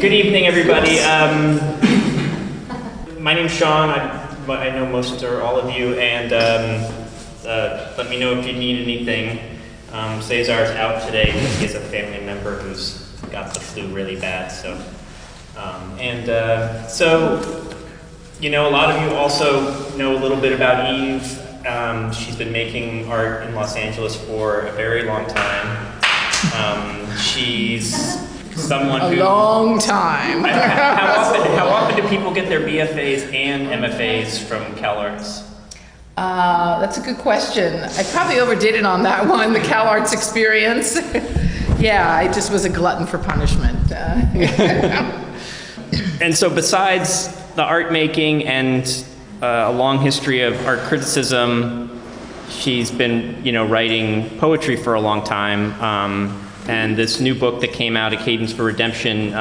Good evening, everybody. My name's Sean. I know most or all of you, and let me know if you need anything. Cesar's out today because he has a family member who's got the flu really bad. So, you know, a lot of you also know a little bit about Eve. She's been making art in Los Angeles for a very long time. She's someone who... A long time. How often do people get their BFAs and MFAs from CalArts? That's a good question. I probably overdid it on that one, the CalArts experience. Yeah, I just was a glutton for punishment. And so besides the art making and a long history of art criticism, she's been, writing poetry for a long time. And this new book that came out, A Cadence for Redemption,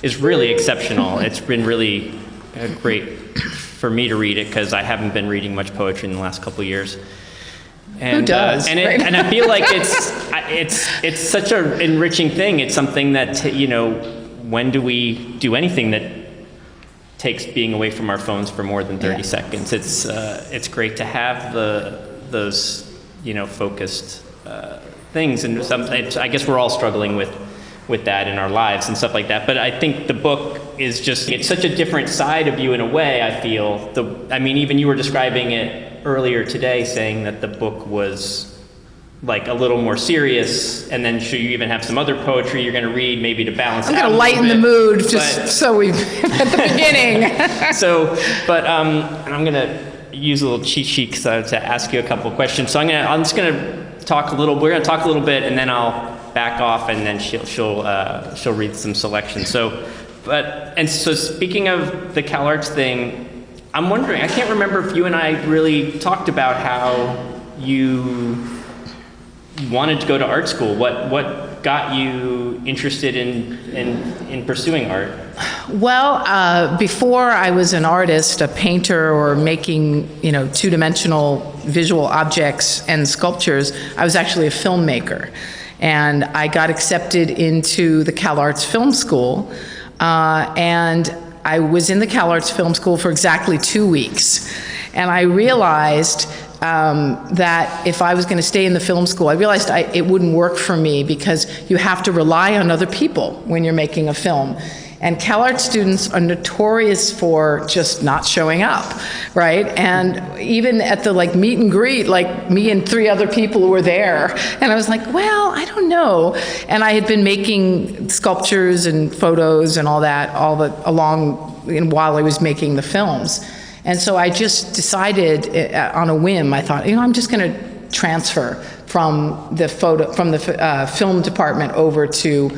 is really exceptional. It's been really great for me to read it because I haven't been reading much poetry in the last couple of years. And, who does? And I feel like it's such an enriching thing. It's something that, when do we do anything that takes being away from our phones for more than 30 seconds? It's great to have those focused things, and I guess we're all struggling with that in our lives and stuff like that. But I think the book is it's such a different side of you in a way. I feel even you were describing it earlier today, saying that the book was like a little more serious, and then should you even have some other poetry you're going to read maybe to balance. I'm going to lighten the mood so we at the beginning. And I'm going to use a little cheat sheet to ask you a couple of questions. So I'm just going to talk a little. We're going to talk a little bit, and then I'll back off, and then she'll read some selections. So speaking of the CalArts thing, I'm wondering. I can't remember if you and I really talked about how you wanted to go to art school. What got you interested in pursuing art? Well, before I was an artist, a painter, or making two-dimensional visual objects and sculptures, I was actually a filmmaker, and I got accepted into the CalArts Film School, and I was in the CalArts Film School for exactly 2 weeks, and I realized that if I was going to stay in the film school, I realized it wouldn't work for me because you have to rely on other people when you're making a film. And CalArts students are notorious for just not showing up, right? And even at the meet and greet, me and 3 other people who were there, and I was like, well, I don't know. And I had been making sculptures and photos and all that while I was making the films. And so I just decided on a whim, I thought, I'm just going to transfer from the film department over to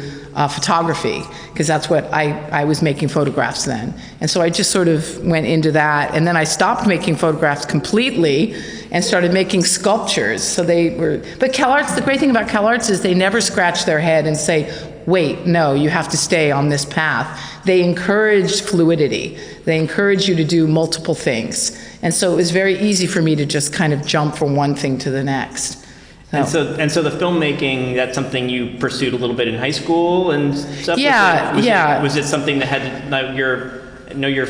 photography, because that's what I was making photographs then. And so I just sort of went into that, and then I stopped making photographs completely and started making sculptures. But CalArts, the great thing about CalArts is they never scratch their head and say, wait, no, you have to stay on this path. They encourage fluidity. They encourage you to do multiple things. And so it was very easy for me to just kind of jump from one thing to the next. And so the filmmaking, that's something you pursued a little bit in high school and stuff? Was it something that had your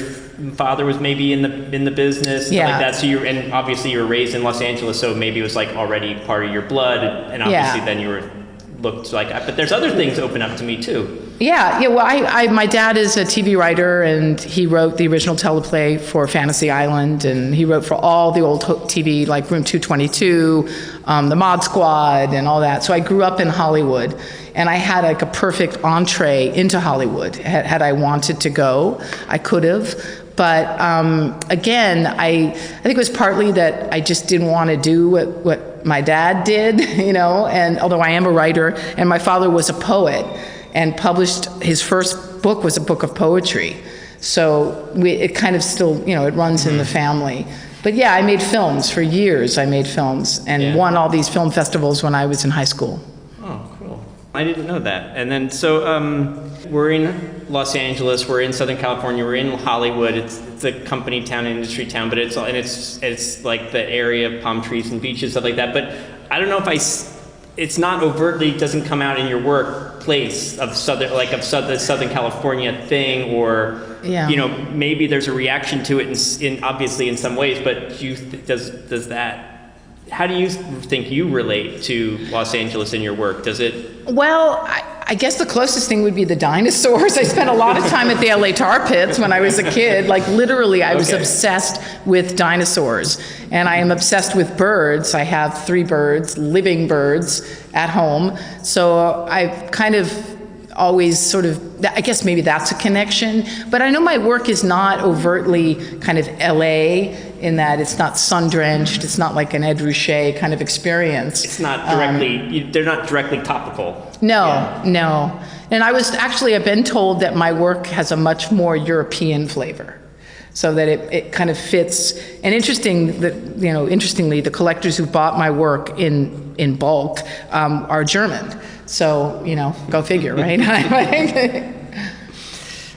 father was maybe in the business and stuff like that? So and obviously you were raised in Los Angeles, so maybe it was already part of your blood, and obviously then you looked like that. But there's other things open up to me too. Well, my dad is a TV writer, and he wrote the original teleplay for Fantasy Island, and he wrote for all the old TV, like Room 222, the Mod Squad, and all that. So I grew up in Hollywood, and I had a perfect entree into Hollywood. Had I wanted to go, I could have. But again, I think it was partly that I just didn't want to do what my dad did, and although I am a writer, and my father was a poet, and published his first book was a book of poetry. So it kind of still, it runs in the family. But yeah, I made films for years. I made films and won all these film festivals when I was in high school. Oh, cool. I didn't know that. And then, so we're in Los Angeles, we're in Southern California, we're in Hollywood. It's a company town, an industry town, but it's like the area of palm trees and beaches, stuff like that. But I don't know if it's not overtly, doesn't come out in your workplace of the Southern California thing, or Yeah. maybe there's a reaction to it in obviously in some ways, but does that? How do you think you relate to Los Angeles in your work? Does it? Well, I guess the closest thing would be the dinosaurs. I spent a lot of time at the LA Tar Pits when I was a kid. Like literally, I was obsessed with dinosaurs. And I am obsessed with birds. I have 3 birds, living birds, at home. So I've kind of always sort of, I guess maybe that's a connection. But I know my work is not overtly kind of LA in that it's not sun-drenched, it's not like an Ed Ruscha kind of experience. It's not directly, they're not directly topical. No, no. And I've been told that my work has a much more European flavor. So that it kind of fits. And interestingly, the collectors who bought my work in bulk are German. So, go figure, right?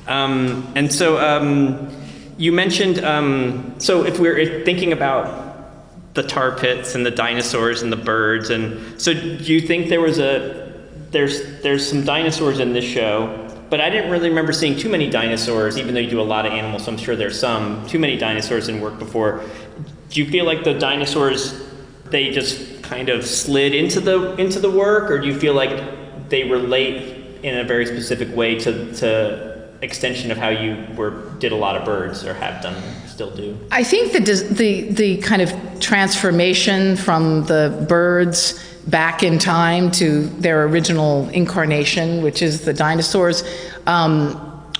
And so you mentioned, so if we're thinking about the tar pits and the dinosaurs and the birds, and so do you think there's some dinosaurs in this show, but I didn't really remember seeing too many dinosaurs, even though you do a lot of animals, so I'm sure there's too many dinosaurs in work before. Do you feel like the dinosaurs, they just kind of slid into the work, or do you feel like they relate in a very specific way to extension of how you did a lot of birds, or have done, still do? I think the kind of transformation from the birds back in time to their original incarnation, which is the dinosaurs,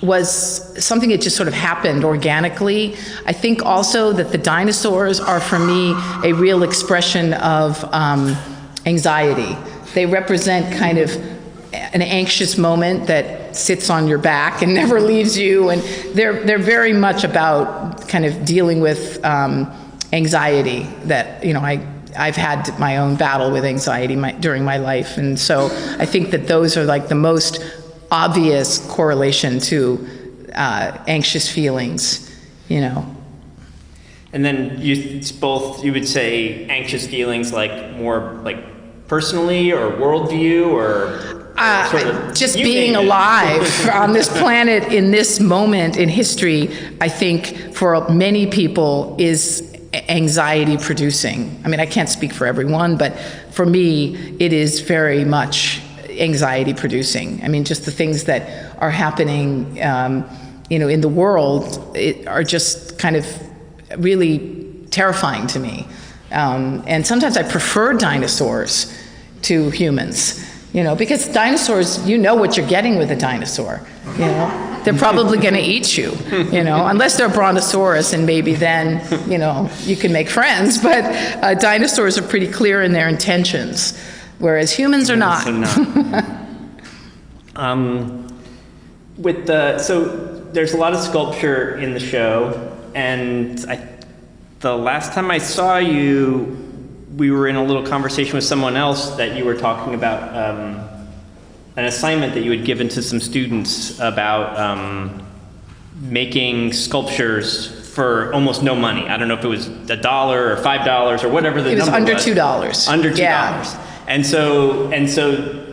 was something that just sort of happened organically. I think also that the dinosaurs are, for me, a real expression of anxiety. They represent kind of an anxious moment that sits on your back and never leaves you, and they're very much about kind of dealing with anxiety that, I've had my own battle with anxiety during my life, and so I think that those are like the most obvious correlation to anxious feelings, And then you would say anxious feelings like more like personally or worldview, or sort of just being alive on this planet in this moment in history, I think for many people is anxiety producing. I mean, I can't speak for everyone, but for me, it is very much anxiety producing. I mean, just the things that are happening, in the world are just kind of really terrifying to me. And sometimes I prefer dinosaurs to humans, because dinosaurs, what you're getting with a dinosaur, They're probably going to eat you, unless they're Brontosaurus, and maybe then, you can make friends. But dinosaurs are pretty clear in their intentions, whereas humans are not. So there's a lot of sculpture in the show, and the last time I saw you, we were in a little conversation with someone else that you were talking about an assignment that you had given to some students about making sculptures for almost no money. I don't know if it was $1 or $5 or whatever the number was. It was under $2. Under $2. Yeah.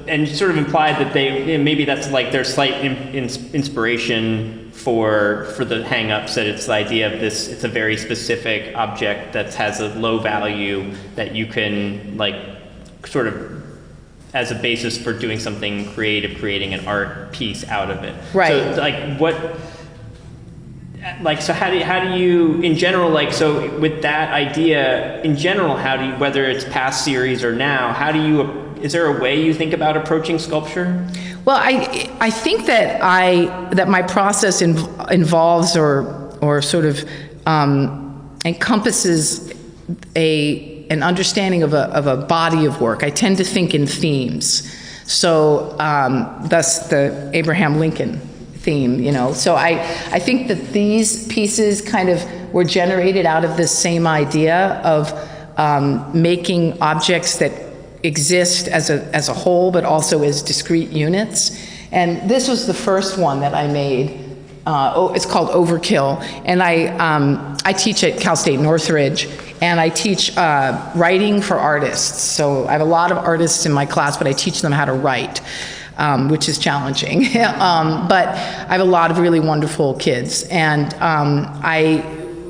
And you sort of implied that maybe that's like their slight inspiration for the hang-ups, that it's the idea of this, it's a very specific object that has a low value that you can sort of as a basis for doing something creative, creating an art piece out of it. Right. So how do you, in general, so with that idea, in general, whether it's past series or now, is there a way you think about approaching sculpture? Well, I think that my process involves or sort of encompasses an understanding of a body of work. I tend to think in themes. So thus the Abraham Lincoln theme, So I think that these pieces kind of were generated out of this same idea of making objects that exist as a whole, but also as discrete units. And this was the first one that I made. It's called Overkill, and I teach at Cal State Northridge, and I teach writing for artists. So I have a lot of artists in my class, but I teach them how to write, which is challenging. But I have a lot of really wonderful kids, and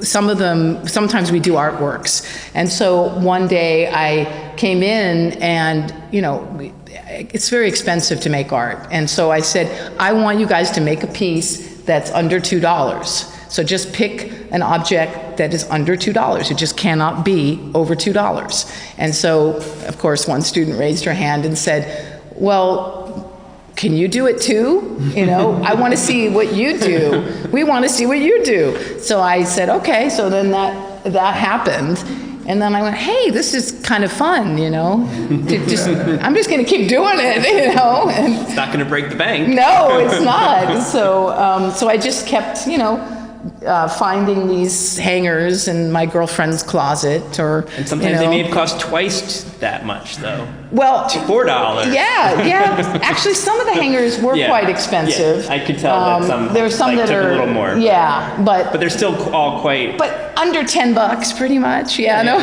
some of them, sometimes we do artworks. And so one day I came in and, it's very expensive to make art. And so I said, I want you guys to make a piece that's under $2. So just pick an object that is under $2. It just cannot be over $2. And so, of course, one student raised her hand and said, well, can you do it too? I want to see what you do. We want to see what you do. So I said, okay. So then that happened. And then I went, hey, this is kind of fun, I'm just going to keep doing it, And it's not going to break the bank. No, it's not. So I just kept, finding these hangers in my girlfriend's closet, and sometimes they may have cost twice that much, though. Well, $4. Yeah. Actually, some of the hangers were quite expensive. Yeah, I could tell that some. There's some that took are a little more. Yeah, but they're still all quite. But under $10, pretty much. Yeah. No.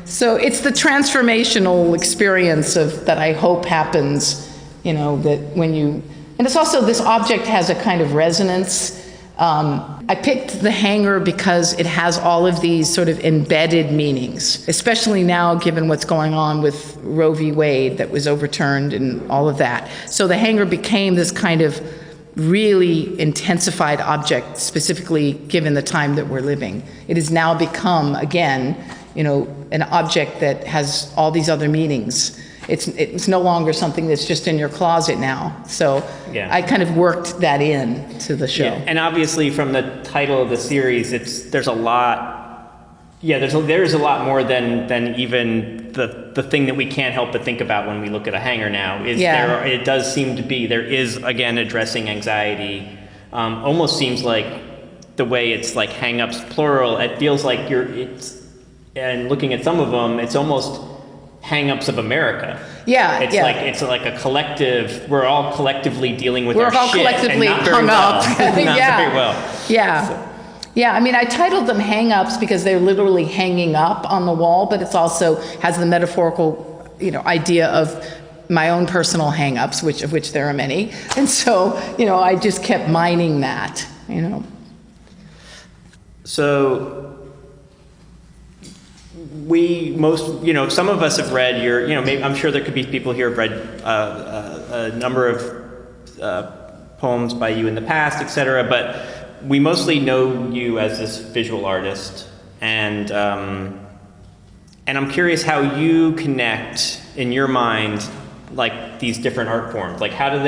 So it's the transformational experience that I hope happens. That when you, and it's also, this object has a kind of resonance. I picked the hanger because it has all of these sort of embedded meanings, especially now given what's going on with Roe v. Wade that was overturned and all of that. So the hanger became this kind of really intensified object, specifically given the time that we're living. It has now become, again, an object that has all these other meanings. It's no longer something that's just in your closet now. So I kind of worked that in to the show. Yeah. And obviously from the title of the series, there's a lot. Yeah, there's a lot more than even the thing that we can't help but think about when we look at a hanger now. It does seem to be, there is, again, addressing anxiety. Almost seems like the way it's like hang-ups plural, it feels like and looking at some of them, it's almost hang-ups of America. Yeah, it's like a collective. We're all collectively dealing with our shit. We're all collectively and not very hung up. Not very well. Yeah. So. Yeah, I mean, I titled them hang-ups because they're literally hanging up on the wall, but it's also has the metaphorical, idea of my own personal hang-ups, of which there are many. And so, I just kept mining that, So some of us have read your, maybe, I'm sure there could be people here who have read a number of poems by you in the past, etc. But we mostly know you as this visual artist, and I'm curious how you connect in your mind, like these different art forms. Like where do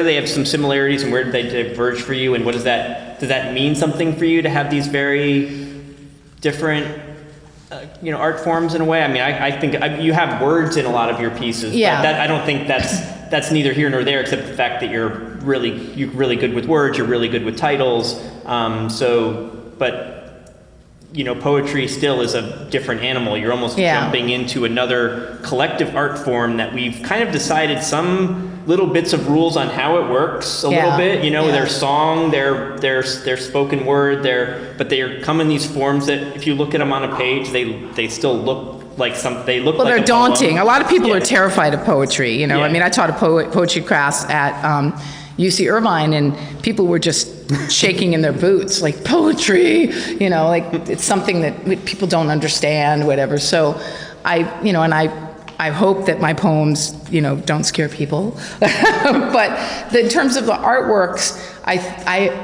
they have some similarities and where do they diverge for you, and does that mean something for you to have these very different art forms in a way? I mean, I think you have words in a lot of your pieces, but I don't think that's neither here nor there, except the fact that you're really good with words, you're really good with titles, but poetry still is a different animal. You're almost jumping into another collective art form that we've kind of decided some little bits of rules on how it works a little bit. Their song, their spoken word, but they come in these forms that if you look at them on a page, they still look like they're daunting. A lot of people are terrified of poetry. I mean, I taught a poetry class at UC Irvine, and people were just shaking in their boots, like, poetry, like it's something that people don't understand, whatever. So I hope that my poems, don't scare people. But in terms of the artworks,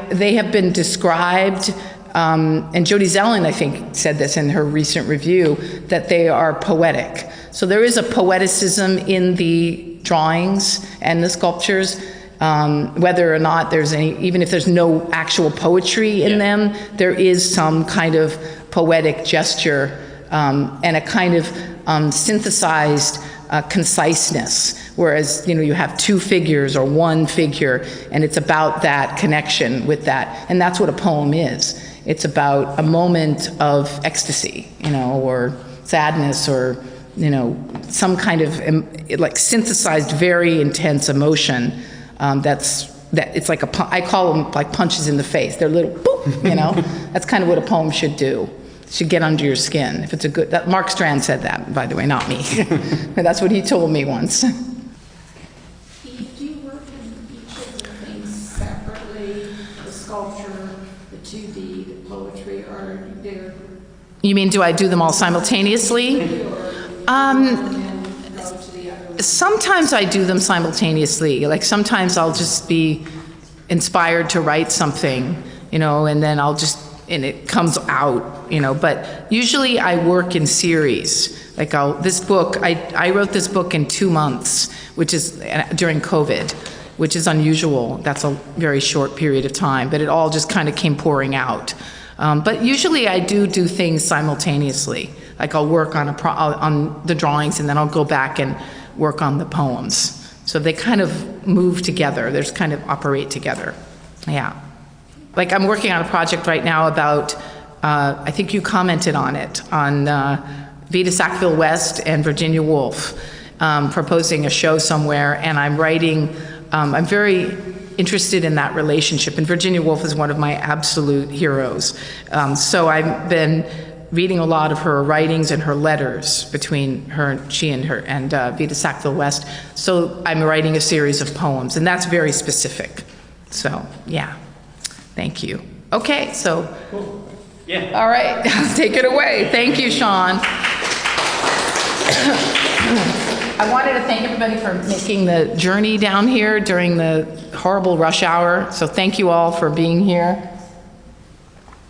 they have been described, and Jody Zellin, I think, said this in her recent review, that they are poetic. So there is a poeticism in the drawings and the sculptures. Whether or not there's even if there's no actual poetry in them, there is some kind of poetic gesture and a kind of synthesized conciseness. Whereas, you have two figures or one figure, and it's about that connection with that. And that's what a poem is. It's about a moment of ecstasy, or sadness, or, some kind of like synthesized, very intense emotion. That's that it's like I call them like punches in the face. They're little boop, you know? That's kind of what a poem should do. It should get under your skin. If it's a good, Mark Strand said that, by the way, not me. That's what he told me once. Do you work in each of the things separately? The sculpture, the 2D, the poetry, or they're... You mean, do I do them all simultaneously? Sometimes I do them simultaneously. Like sometimes I'll just be inspired to write something, you know, and then and it comes out, you know, but usually I work in series. Like this book, I wrote this book in 2 months, which is during COVID, which is unusual. That's a very short period of time, but it all just kind of came pouring out. But usually I do things simultaneously. Like I'll work on on the drawings and then I'll go back and work on the poems. So they kind of move together. They just kind of operate together. Yeah. Like I'm working on a project right now about, I think you commented on it, on Vita Sackville West and Virginia Woolf, proposing a show somewhere, and I'm writing, I'm very interested in that relationship, and Virginia Woolf is one of my absolute heroes. So I've been reading a lot of her writings and her letters between she and Vita Sackville West. So I'm writing a series of poems, and that's very specific. So, yeah. Thank you. Okay, so. Cool. Yeah. All right, take it away. Thank you, Sean. I wanted to thank everybody for making the journey down here during the horrible rush hour. So thank you all for being here.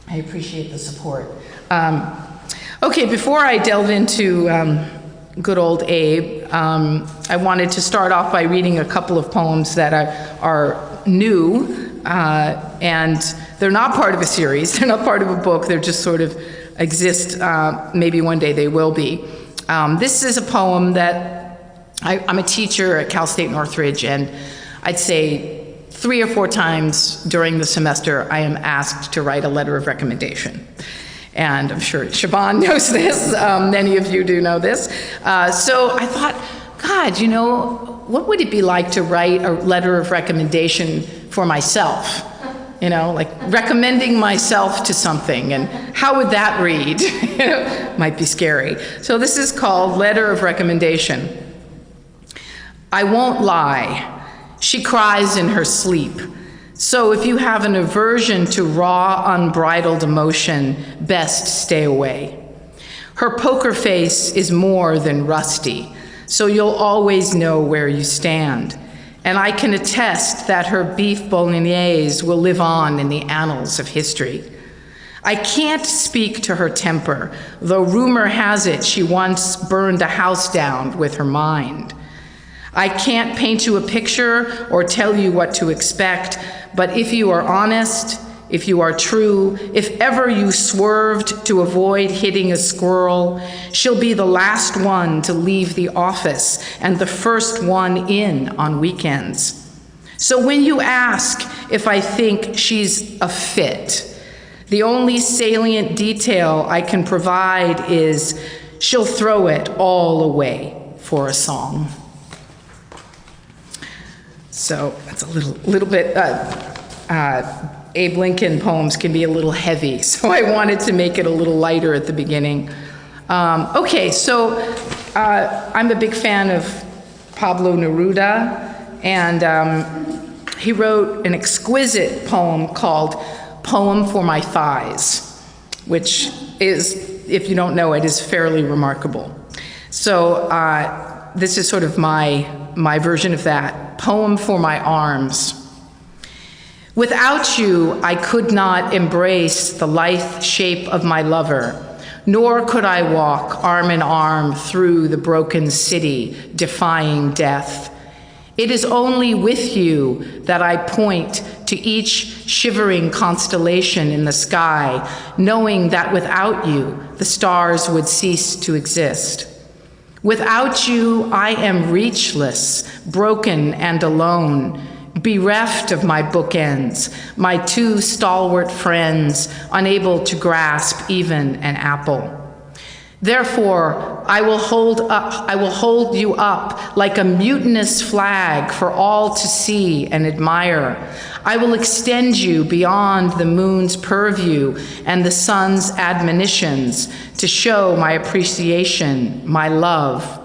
I appreciate the support. Okay, before I delve into good old Abe, I wanted to start off by reading a couple of poems that are new. And they're not part of a series, they're not part of a book, they're just sort of exist, maybe one day they will be. This is a poem that, I'm a teacher at Cal State Northridge, and I'd say 3 or 4 times during the semester I am asked to write a letter of recommendation. And I'm sure Siobhan knows this, many of you do know this. So I thought, God, you know, what would it be like to write a letter of recommendation for myself? You know, like recommending myself to something, and how would that read? You know, might be scary. So this is called Letter of Recommendation. I won't lie, she cries in her sleep. So if you have an aversion to raw, unbridled emotion, best stay away. Her poker face is more than rusty, so you'll always know where you stand. And I can attest that her beef bolognese will live on in the annals of history. I can't speak to her temper, though rumor has it she once burned a house down with her mind. I can't paint you a picture or tell you what to expect, but if you are honest, if you are true, if ever you swerved to avoid hitting a squirrel, she'll be the last one to leave the office and the first one in on weekends. So when you ask if I think she's a fit, the only salient detail I can provide is she'll throw it all away for a song. So that's a little bit, Abe Lincoln poems can be a little heavy, so I wanted to make it a little lighter at the beginning. Okay, so I'm a big fan of Pablo Neruda, and he wrote an exquisite poem called Poem for My Thighs, which is, if you don't know it, is fairly remarkable. So this is sort of my version of that. Poem for My Arms. Without you, I could not embrace the lithe shape of my lover, nor could I walk arm in arm through the broken city, defying death. It is only with you that I point to each shivering constellation in the sky, knowing that without you, the stars would cease to exist. Without you, I am reachless, broken and alone, bereft of my bookends, my 2 stalwart friends, unable to grasp even an apple. Therefore, I will hold you up like a mutinous flag for all to see and admire. I will extend you beyond the moon's purview and the sun's admonitions to show my appreciation, my love.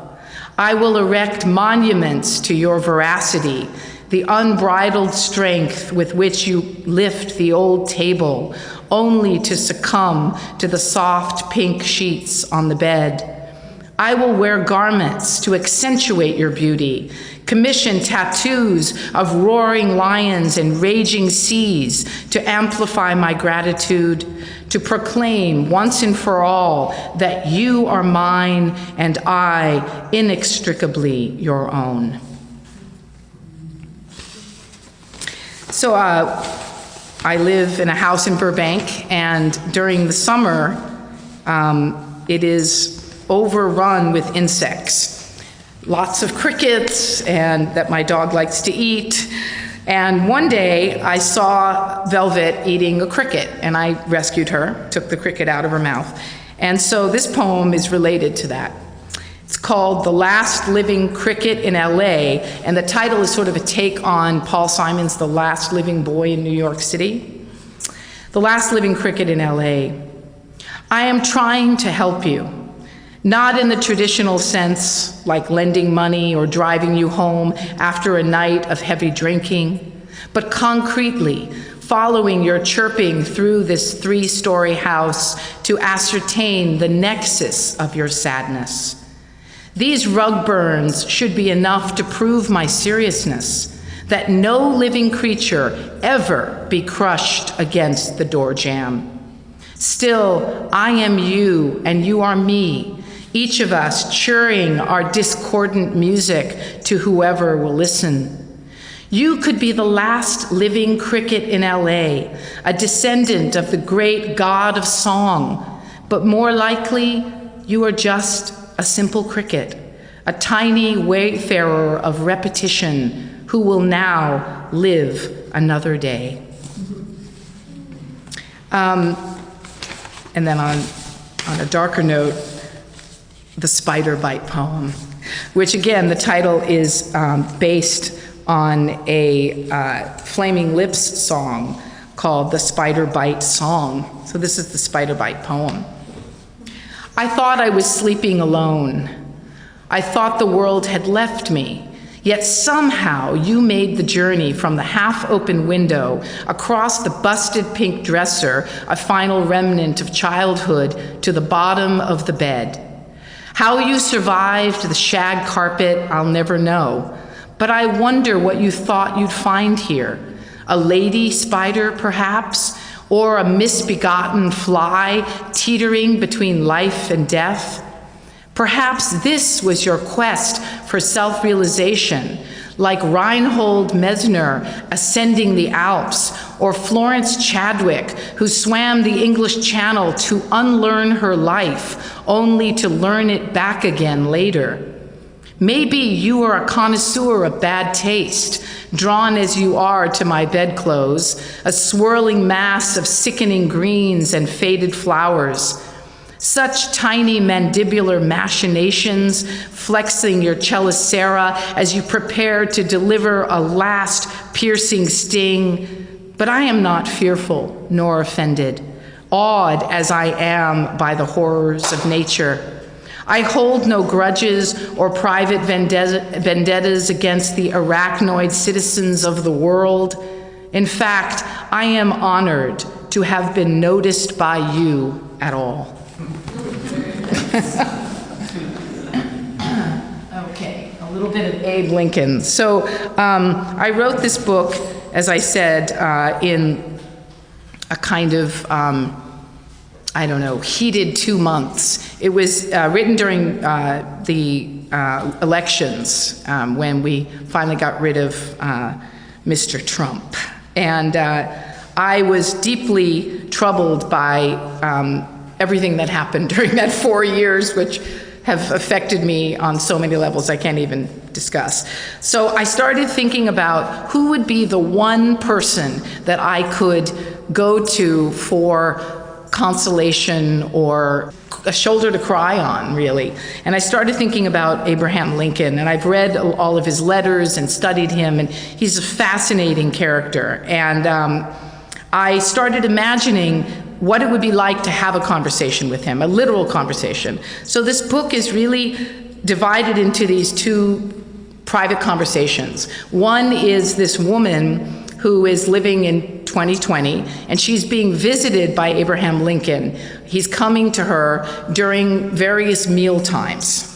I will erect monuments to your veracity, the unbridled strength with which you lift the old table, only to succumb to the soft pink sheets on the bed. I will wear garments to accentuate your beauty, commission tattoos of roaring lions and raging seas to amplify my gratitude, to proclaim once and for all that you are mine and I inextricably your own. So I live in a house in Burbank, and during the summer, it is overrun with insects. Lots of crickets, and that my dog likes to eat. And one day, I saw Velvet eating a cricket, and I rescued her, took the cricket out of her mouth. And so this poem is related to that. It's called The Last Living Cricket in LA, and the title is sort of a take on Paul Simon's The Last Living Boy in New York City. The Last Living Cricket in LA. I am trying to help you, not in the traditional sense, like lending money or driving you home after a night of heavy drinking, but concretely, following your chirping through this 3-story house to ascertain the nexus of your sadness. These rug burns should be enough to prove my seriousness, that no living creature ever be crushed against the door jamb. Still, I am you and you are me, each of us churring our discordant music to whoever will listen. You could be the last living cricket in LA, a descendant of the great god of song, but more likely, you are just a simple cricket, a tiny wayfarer of repetition who will now live another day. And then on a darker note, the spider bite poem, which again, the title is based on a Flaming Lips song called The Spider Bite Song. So this is the spider bite poem. I thought I was sleeping alone. I thought the world had left me, yet somehow you made the journey from the half-open window across the busted pink dresser, a final remnant of childhood, to the bottom of the bed. How you survived the shag carpet, I'll never know, but I wonder what you thought you'd find here. A lady spider, perhaps? Or a misbegotten fly teetering between life and death? Perhaps this was your quest for self-realization, like Reinhold Messner ascending the Alps, or Florence Chadwick, who swam the English Channel to unlearn her life, only to learn it back again later. Maybe you are a connoisseur of bad taste, drawn as you are to my bedclothes, a swirling mass of sickening greens and faded flowers. Such tiny mandibular machinations, flexing your chelicera as you prepare to deliver a last piercing sting. But I am not fearful nor offended, awed as I am by the horrors of nature. I hold no grudges or private vendettas against the arachnoid citizens of the world. In fact, I am honored to have been noticed by you at all. Okay, a little bit of Abe Lincoln. So I wrote this book, as I said, in a kind of, I don't know, heated 2 months. It was written during the elections when we finally got rid of Mr. Trump. And I was deeply troubled by everything that happened during that 4 years, which have affected me on so many levels I can't even discuss. So I started thinking about who would be the one person that I could go to for consolation or a shoulder to cry on, really. And I started thinking about Abraham Lincoln, and I've read all of his letters and studied him, and he's a fascinating character. And I started imagining what it would be like to have a conversation with him, a literal conversation. So this book is really divided into these two private conversations. One is this woman who is living in 2020, and she's being visited by Abraham Lincoln. He's coming to her during various meal times.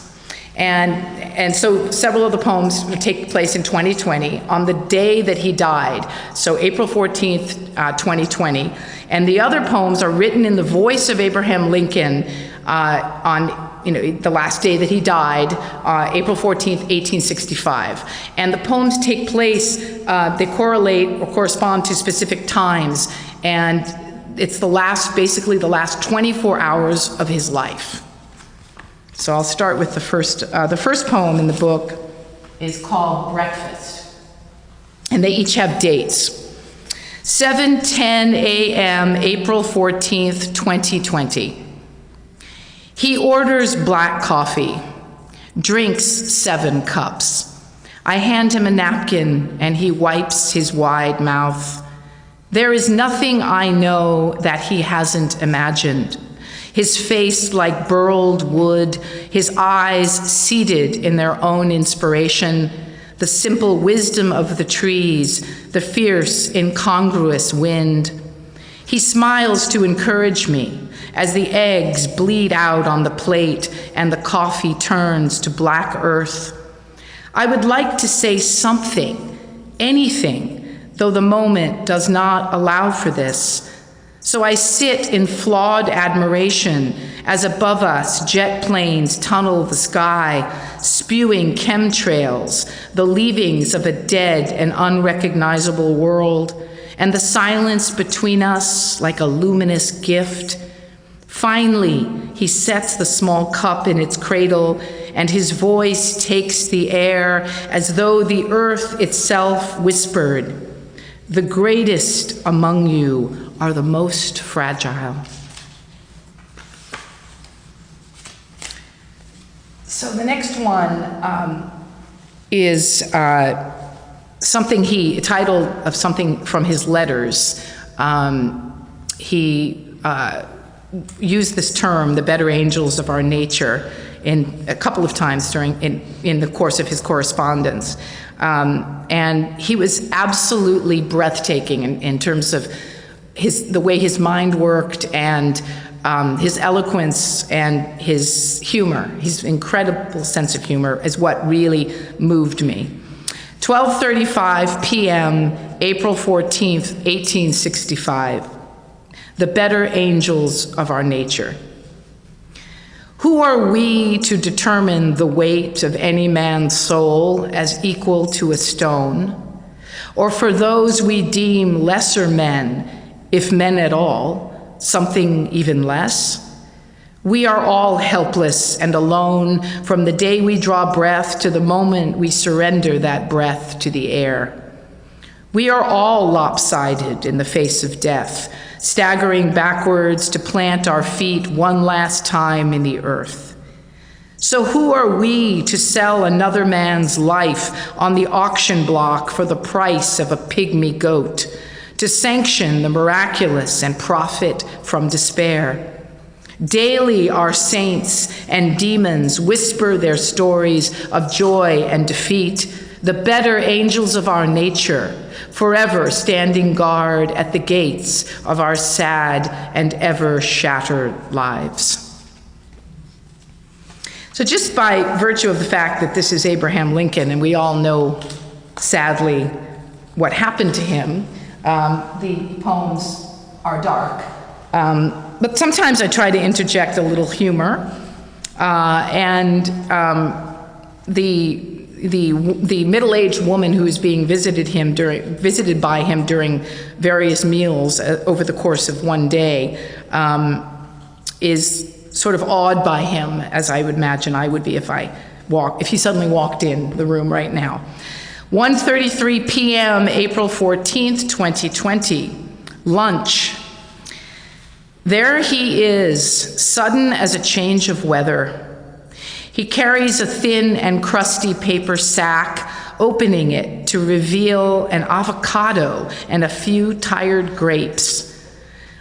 And so several of the poems take place in 2020 on the day that he died, so April 14th, 2020. And the other poems are written in the voice of Abraham Lincoln on the last day that he died, April 14th, 1865. And the poems take place, they correlate or correspond to specific times, and it's basically the last 24 hours of his life. So I'll start with the first poem in the book is called Breakfast. And they each have dates. 7:10 a.m., April 14th, 2020. He orders black coffee, drinks 7 cups. I hand him a napkin and he wipes his wide mouth. There is nothing I know that he hasn't imagined. His face like burled wood, his eyes seated in their own inspiration, the simple wisdom of the trees, the fierce, incongruous wind. He smiles to encourage me as the eggs bleed out on the plate and the coffee turns to black earth. I would like to say something, anything, though the moment does not allow for this. So I sit in flawed admiration as above us jet planes tunnel the sky, spewing chemtrails, the leavings of a dead and unrecognizable world, and the silence between us like a luminous gift. Finally, he sets the small cup in its cradle, and his voice takes the air as though the earth itself whispered, "The greatest among you are the most fragile." So the next one is something titled of something from his letters. He used this term, the better angels of our nature, in a couple of times in the course of his correspondence. And he was absolutely breathtaking in terms of the way his mind worked and his eloquence and his humor. His incredible sense of humor is what really moved me. 12:35 p.m., April 14th, 1865. The better angels of our nature. Who are we to determine the weight of any man's soul as equal to a stone? Or for those we deem lesser men, if men at all, something even less? We are all helpless and alone from the day we draw breath to the moment we surrender that breath to the air. We are all lopsided in the face of death, staggering backwards to plant our feet one last time in the earth. So who are we to sell another man's life on the auction block for the price of a pygmy goat, to sanction the miraculous and profit from despair? Daily our saints and demons whisper their stories of joy and defeat, the better angels of our nature, forever standing guard at the gates of our sad and ever shattered lives. So just by virtue of the fact that this is Abraham Lincoln, and we all know, sadly, what happened to him, the poems are dark. But sometimes I try to interject a little humor, the middle-aged woman who is being visited by him during various meals over the course of one day is sort of awed by him, as I would imagine I would be if he suddenly walked in the room right now. 1:33 p.m., April 14th, 2020, lunch. There he is, sudden as a change of weather. He carries a thin and crusty paper sack, opening it to reveal an avocado and a few tired grapes.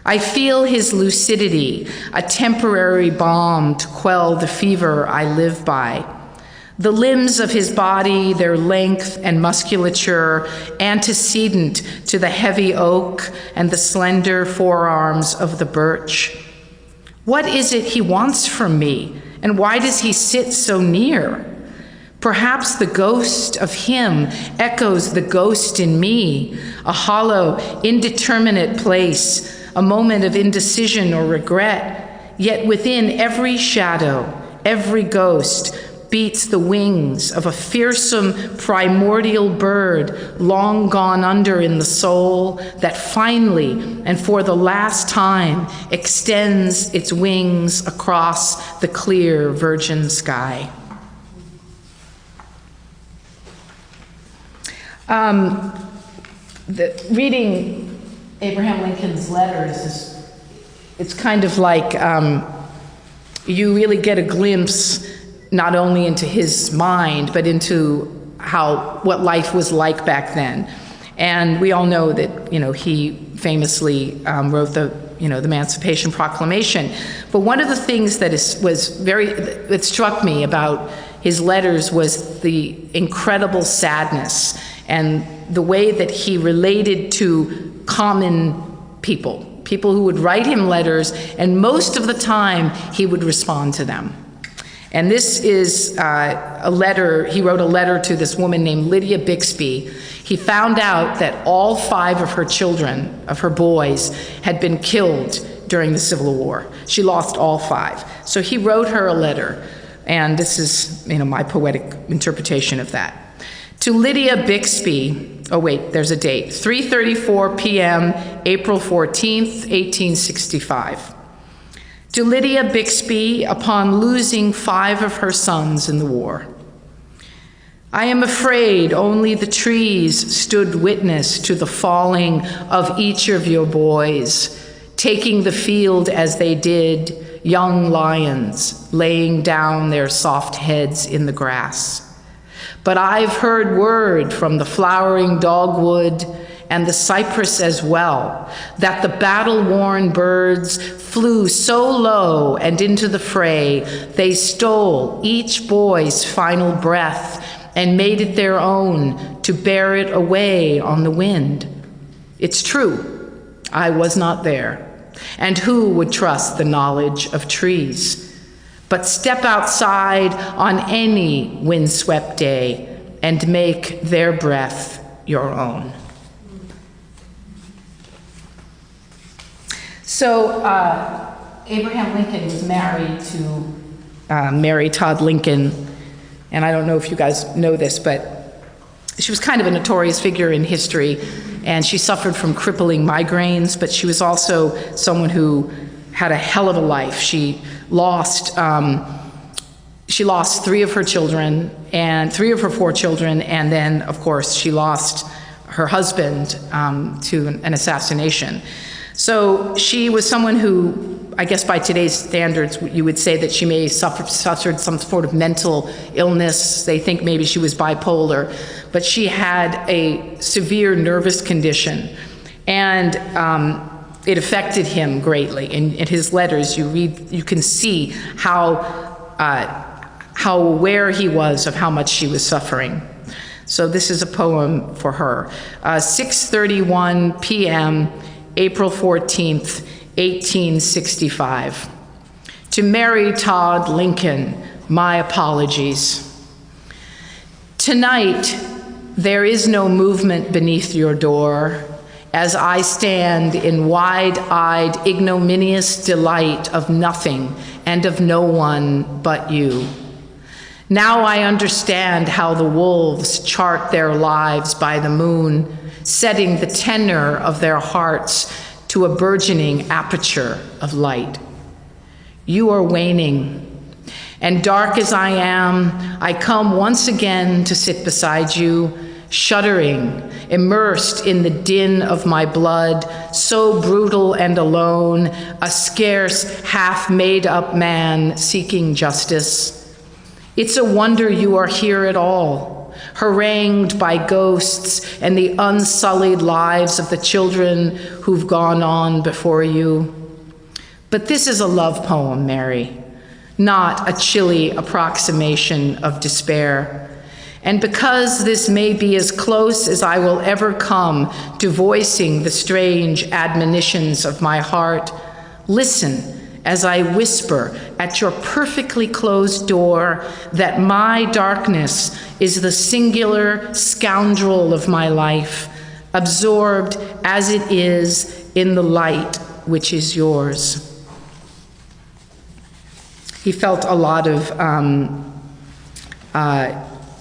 I feel his lucidity, a temporary balm to quell the fever I live by. The limbs of his body, their length and musculature, antecedent to the heavy oak and the slender forearms of the birch. What is it he wants from me, and why does he sit so near? Perhaps the ghost of him echoes the ghost in me, a hollow, indeterminate place, a moment of indecision or regret, yet within every shadow, every ghost beats the wings of a fearsome primordial bird long gone under in the soul that finally and for the last time extends its wings across the clear virgin sky. Reading Abraham Lincoln's letters it's kind of like you really get a glimpse not only into his mind, but into what life was like back then. And we all know that, he famously wrote the Emancipation Proclamation. But one of the things that struck me about his letters was the incredible sadness and the way that he related to common people who would write him letters, and most of the time he would respond to them. And this is a letter, he wrote a letter to this woman named Lydia Bixby. He found out that all 5 of her children, of her boys, had been killed during the Civil War. She lost all 5. So he wrote her a letter, and this is, my poetic interpretation of that. To Lydia Bixby, oh wait, there's a date, 3:34 p.m., April 14th, 1865. To Lydia Bixby, upon losing 5 of her sons in the war. I am afraid only the trees stood witness to the falling of each of your boys, taking the field as they did, young lions laying down their soft heads in the grass. But I've heard word from the flowering dogwood and the cypress as well, that the battle-worn birds flew so low and into the fray, they stole each boy's final breath and made it their own to bear it away on the wind. It's true, I was not there, and who would trust the knowledge of trees? But step outside on any windswept day and make their breath your own. So Abraham Lincoln was married to Mary Todd Lincoln, and I don't know if you guys know this, but she was kind of a notorious figure in history, and she suffered from crippling migraines, but she was also someone who had a hell of a life. She lost 3 of her children, and 3 of her 4 children, and then, of course, she lost her husband to an assassination. So she was someone who, I guess by today's standards, you would say that she may have suffered some sort of mental illness. They think maybe she was bipolar, but she had a severe nervous condition, and it affected him greatly. In his letters, you can see how aware he was of how much she was suffering. So this is a poem for her. 6:31 p.m., April 14th, 1865. To Mary Todd Lincoln, my apologies. Tonight, there is no movement beneath your door as I stand in wide-eyed, ignominious delight of nothing and of no one but you. Now I understand how the wolves chart their lives by the moon, setting the tenor of their hearts to a burgeoning aperture of light. You are waning, and dark as I am, I come once again to sit beside you, shuddering, immersed in the din of my blood, so brutal and alone, a scarce half-made-up man seeking justice. It's a wonder you are here at all, harangued by ghosts and the unsullied lives of the children who've gone on before you. But this is a love poem, Mary, not a chilly approximation of despair. And because this may be as close as I will ever come to voicing the strange admonitions of my heart, listen as I whisper at your perfectly closed door that my darkness is the singular scoundrel of my life, absorbed as it is in the light which is yours. He felt a lot of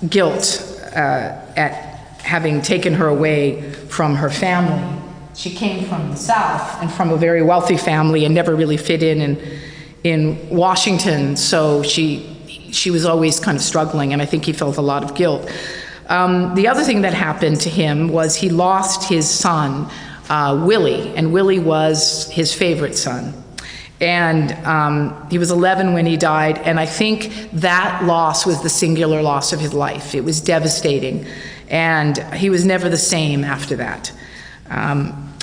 guilt at having taken her away from her family. She came from the South and from a very wealthy family and never really fit in Washington, so she was always kind of struggling, and I think he felt a lot of guilt. The other thing that happened to him was he lost his son, Willie, and Willie was his favorite son. And he was 11 when he died, and I think that loss was the singular loss of his life. It was devastating, and he was never the same after that.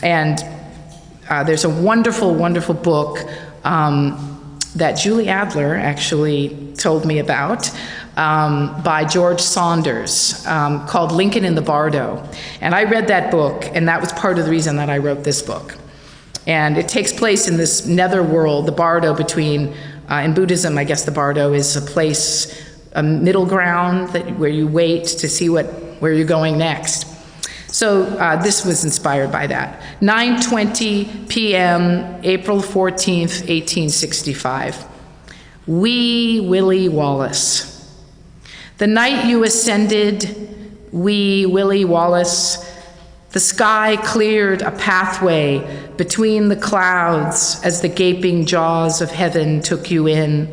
There's a wonderful, wonderful book that Julie Adler actually told me about by George Saunders called Lincoln in the Bardo. And I read that book, and that was part of the reason that I wrote this book. And it takes place in this nether world, the Bardo between, in Buddhism, I guess the Bardo is a place, a middle ground where you wait to see where you're going next. So this was inspired by that. 9:20 p.m., April 14th, 1865. Wee Willie Wallace. The night you ascended, wee Willie Wallace, the sky cleared a pathway between the clouds as the gaping jaws of heaven took you in.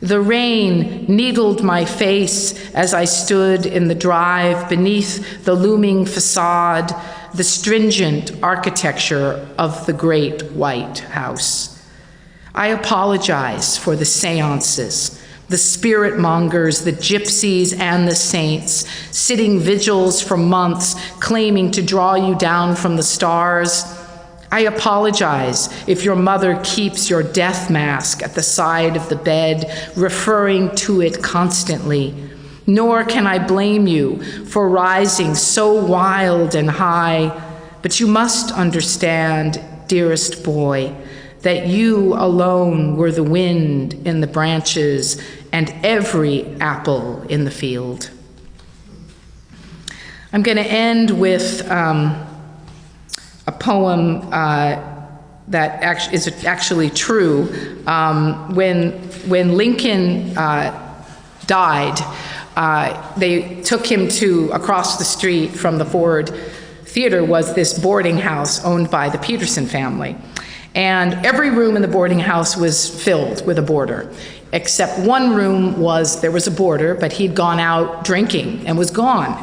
The rain needled my face as I stood in the drive beneath the looming facade, the stringent architecture of the great white house. I apologize for the seances, the spirit mongers, the gypsies, and the saints, sitting vigils for months, claiming to draw you down from the stars. I apologize if your mother keeps your death mask at the side of the bed, referring to it constantly. Nor can I blame you for rising so wild and high, but you must understand, dearest boy, that you alone were the wind in the branches and every apple in the field. I'm going to end with a poem that is actually true. When Lincoln died, they took him to across the street from the Ford Theater was this boarding house owned by the Peterson family. And every room in the boarding house was filled with a boarder, except one room there was a boarder, but he'd gone out drinking and was gone.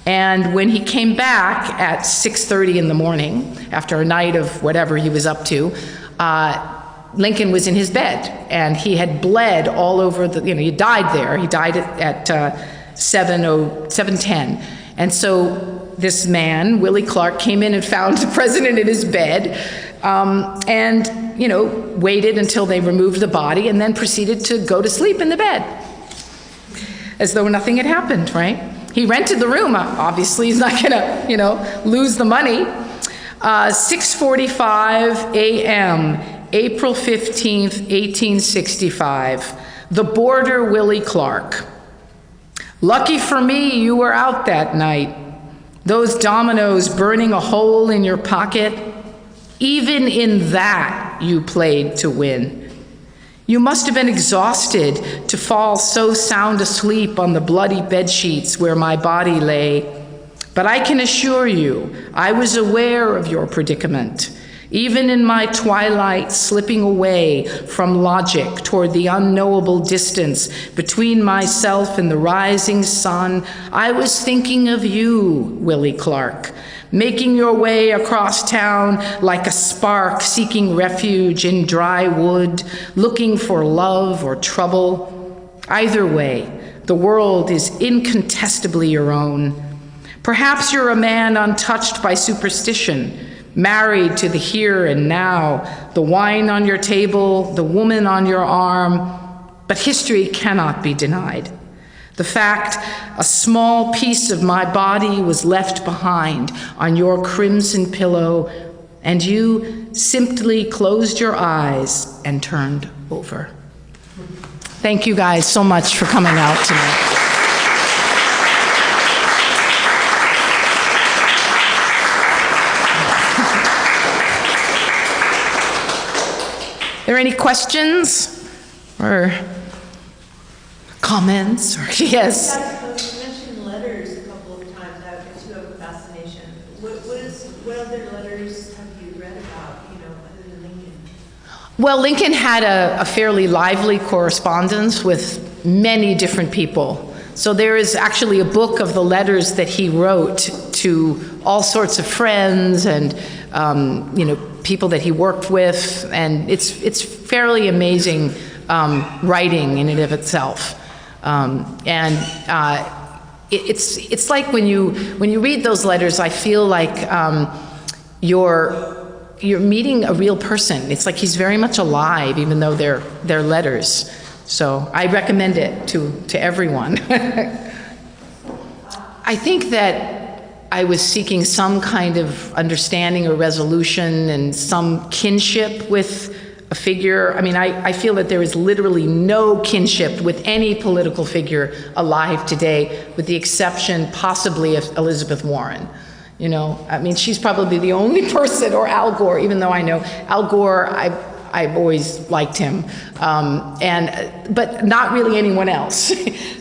And when he came back at 6:30 in the morning, after a night of whatever he was up to, Lincoln was in his bed, and he had bled all over he died there. He died at 7:10. And so this man, Willie Clark, came in and found the president in his bed, and waited until they removed the body and then proceeded to go to sleep in the bed as though nothing had happened, right? He rented the room. Obviously, he's not gonna, lose the money. 6:45 a.m., April 15th, 1865. The boarder, Willie Clark. Lucky for me, you were out that night. Those dominoes burning a hole in your pocket, even in that you played to win. You must have been exhausted to fall so sound asleep on the bloody bedsheets where my body lay. But I can assure you, I was aware of your predicament. Even in my twilight, slipping away from logic toward the unknowable distance between myself and the rising sun, I was thinking of you, Willie Clark, making your way across town like a spark seeking refuge in dry wood, looking for love or trouble. Either way, the world is incontestably your own. Perhaps you're a man untouched by superstition, married to the here and now, the wine on your table, the woman on your arm, but history cannot be denied. The fact a small piece of my body was left behind on your crimson pillow, and you simply closed your eyes and turned over. Thank you guys so much for coming out tonight. Are there any questions or comments? Or yes. You mentioned letters a couple of times. I too have a fascination. What other letters have you read about? Other than Lincoln? Well, Lincoln had a fairly lively correspondence with many different people. So there is actually a book of the letters that he wrote to all sorts of friends and people that he worked with, and it's fairly amazing writing in and of itself. It's like when you read those letters, I feel like you're meeting a real person. It's like he's very much alive, even though they're letters. So I recommend it to everyone. I think that I was seeking some kind of understanding or resolution and some kinship with a figure. I mean, I feel that there is literally no kinship with any political figure alive today, with the exception possibly of Elizabeth Warren. I mean, she's probably the only person, or Al Gore, even though I know Al Gore, I've always liked him, but not really anyone else.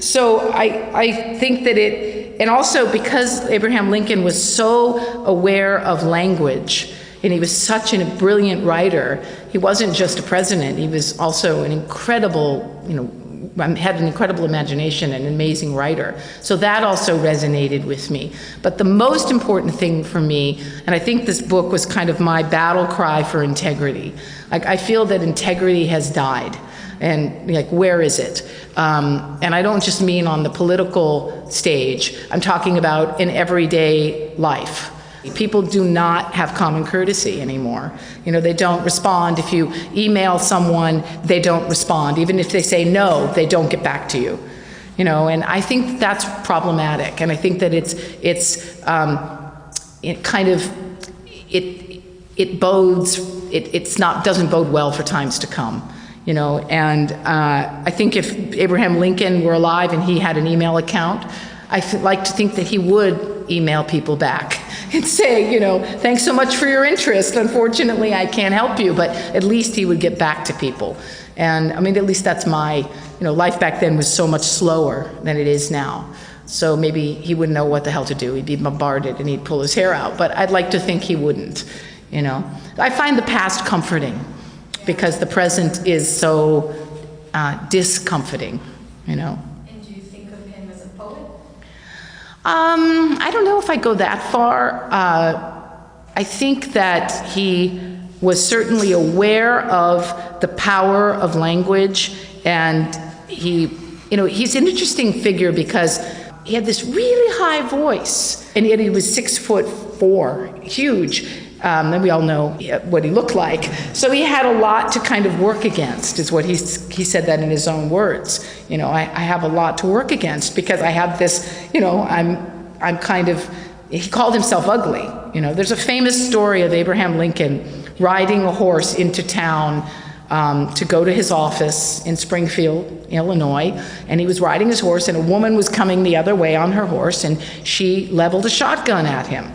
So I think that and also because Abraham Lincoln was so aware of language, and he was such a brilliant writer, he wasn't just a president, he was also an incredible, had an incredible imagination and an amazing writer. So that also resonated with me. But the most important thing for me, and I think this book was kind of my battle cry for integrity. Like, I feel that integrity has died. And where is it? And I don't just mean on the political stage. I'm talking about in everyday life. People do not have common courtesy anymore. They don't respond. If you email someone, they don't respond. Even if they say no, they don't get back to you. And I think that's problematic. And I think that doesn't bode well for times to come. And I think if Abraham Lincoln were alive and he had an email account, I'd like to think that he would email people back and say, thanks so much for your interest. Unfortunately, I can't help you, but at least he would get back to people. And I mean, at least that's my, life back then was so much slower than it is now. So maybe he wouldn't know what the hell to do. He'd be bombarded and he'd pull his hair out, but I'd like to think he wouldn't, I find the past comforting because the present is so discomforting, And do you think of him as a poet? I don't know if I go that far. I think that he was certainly aware of the power of language, and he's an interesting figure because he had this really high voice, and yet he was 6'4", huge. And we all know what he looked like. So he had a lot to kind of work against, is what he said that in his own words. I have a lot to work against because I have this, I'm kind of, he called himself ugly. There's a famous story of Abraham Lincoln riding a horse into town to go to his office in Springfield, Illinois, and he was riding his horse, and a woman was coming the other way on her horse, and she leveled a shotgun at him.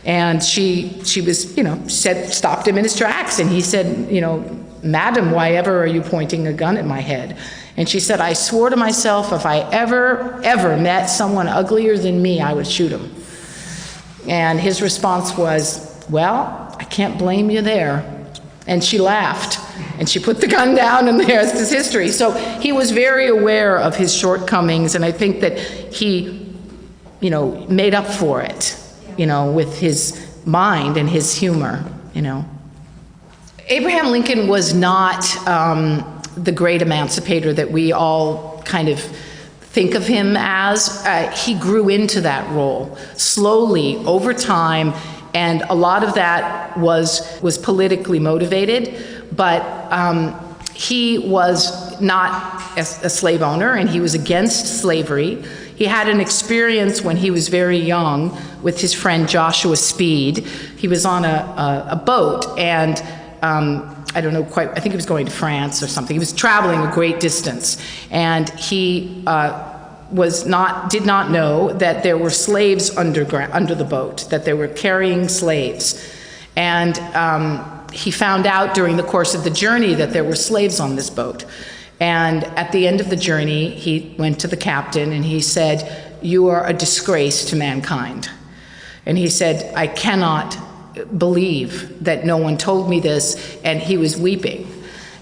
And she was, stopped him in his tracks, and he said, Madam, why ever are you pointing a gun at my head? And she said, I swore to myself if I ever met someone uglier than me, I would shoot him. And his response was, well, I can't blame you there. And she laughed, and she put the gun down, and there's his history. So he was very aware of his shortcomings, and I think that he, you know, made up for it, you know, with his mind and his humor, you know. Abraham Lincoln was not the great emancipator that we all kind of think of him as. He grew into that role slowly over time, and a lot of that was politically motivated, but he was not a slave owner, and he was against slavery. He had an experience when he was very young with his friend Joshua Speed. He was on a boat, and I don't know quite, I think he was going to France or something. He was traveling a great distance, and he did not know that there were slaves under the boat, that they were carrying slaves. And he found out during the course of the journey that there were slaves on this boat. And at the end of the journey, he went to the captain and he said, "You are a disgrace to mankind." And he said, "I cannot believe that no one told me this," and he was weeping.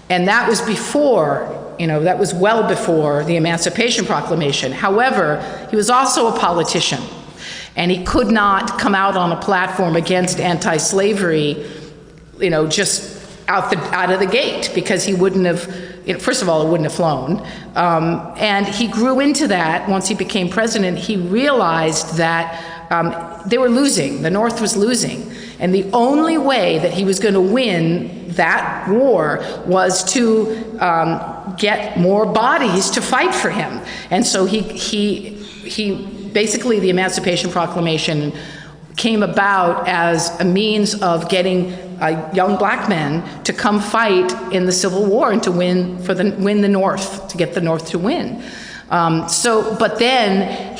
And that was before, you know, that was well before the Emancipation Proclamation. However, he was also a politician, and he could not come out on a platform against anti-slavery, you know, just out of the gate, because he wouldn't have, you know, first of all, it wouldn't have flown. And he grew into that. Once he became president, he realized that they were losing, the North was losing. And the only way that he was going to win that war was to get more bodies to fight for him. And so he basically, the Emancipation Proclamation came about as a means of getting young black men to come fight in the Civil War and to win the North, to get the North to win. But then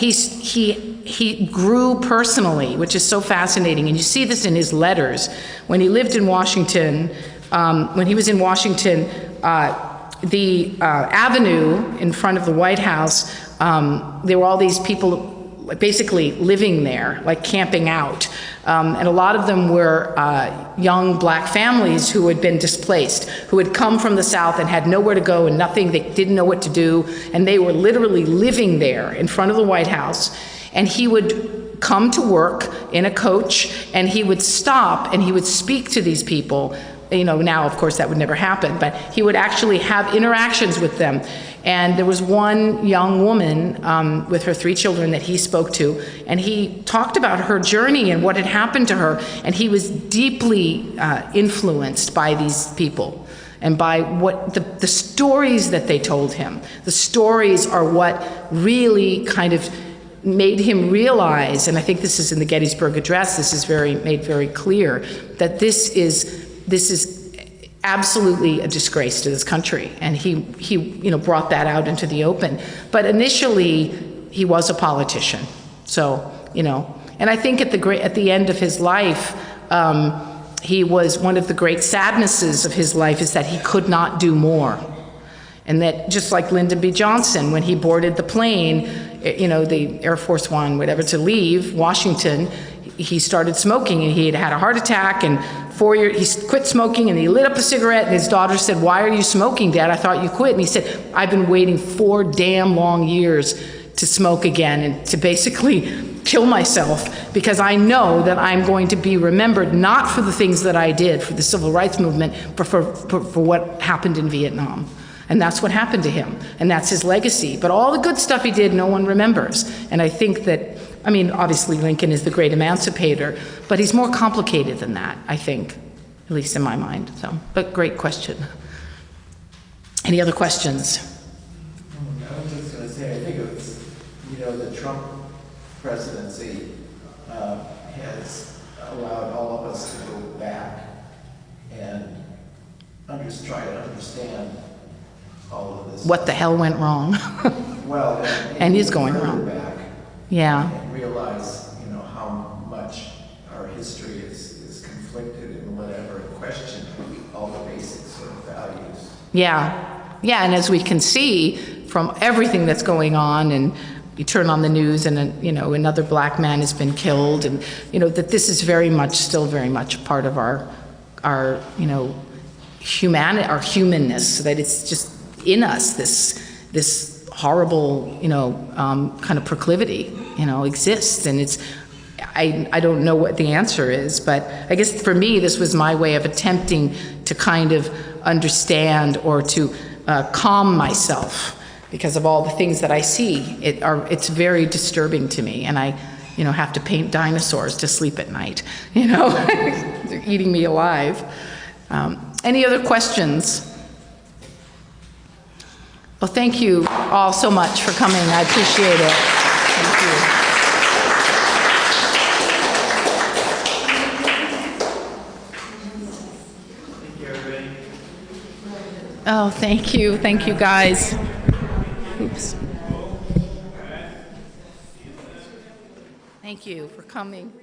he grew personally, which is so fascinating, and you see this in his letters. When he lived in Washington, when he was in Washington, the avenue in front of the White House, there were all these people basically living there, like camping out. And a lot of them were young black families who had been displaced, who had come from the South and had nowhere to go and nothing, they didn't know what to do, and they were literally living there in front of the White House. And he would come to work in a coach, and he would stop and he would speak to these people. You know, now of course that would never happen, but he would actually have interactions with them. And there was one young woman with her 3 children that he spoke to, and he talked about her journey and what had happened to her, and he was deeply influenced by these people and by what the stories that they told him. The stories are what really kind of made him realize, and I think this is in the Gettysburg Address, this is made very clear, that this is absolutely a disgrace to this country, and he you know, brought that out into the open. But initially, he was a politician, so, you know, and I think at the end of his life, he was, one of the great sadnesses of his life is that he could not do more. And that, just like Lyndon B. Johnson, when he boarded the plane, you know, the Air Force One, whatever, to leave Washington, he started smoking, and he had had a heart attack, and 4 years, he quit smoking, and he lit up a cigarette, and his daughter said, "Why are you smoking, Dad? I thought you quit." And he said, "I've been waiting 4 damn long years to smoke again and to basically kill myself, because I know that I'm going to be remembered not for the things that I did for the civil rights movement, but for what happened in Vietnam." And that's what happened to him, and that's his legacy. But all the good stuff he did, no one remembers. And I think that, I mean, obviously Lincoln is the great emancipator, but he's more complicated than that, I think, at least in my mind. So, but great question. Any other questions? I was just going to say, I think it's, you know, the Trump presidency has allowed all of us to go back and try to understand all of this. What the hell went wrong? Well, and is going wrong. Back. Yeah. And realize, you know, how much our history is conflicted in whatever, question all the basic sort of values. Yeah. Yeah, and as we can see from everything that's going on, and you turn on the news and, you know, another black man has been killed, and, you know, that this is still very much a part of our you know, our humanness, that it's just in us, this horrible, you know, kind of proclivity, you know, exists. And I don't know what the answer is, but I guess for me, this was my way of attempting to kind of understand or to calm myself because of all the things that I see. It's very disturbing to me, and I, you know, have to paint dinosaurs to sleep at night, you know. They're eating me alive. Any other questions? Well, thank you all so much for coming. I appreciate it. Thank you. Oh, thank you. Thank you, guys. Oops. Thank you for coming.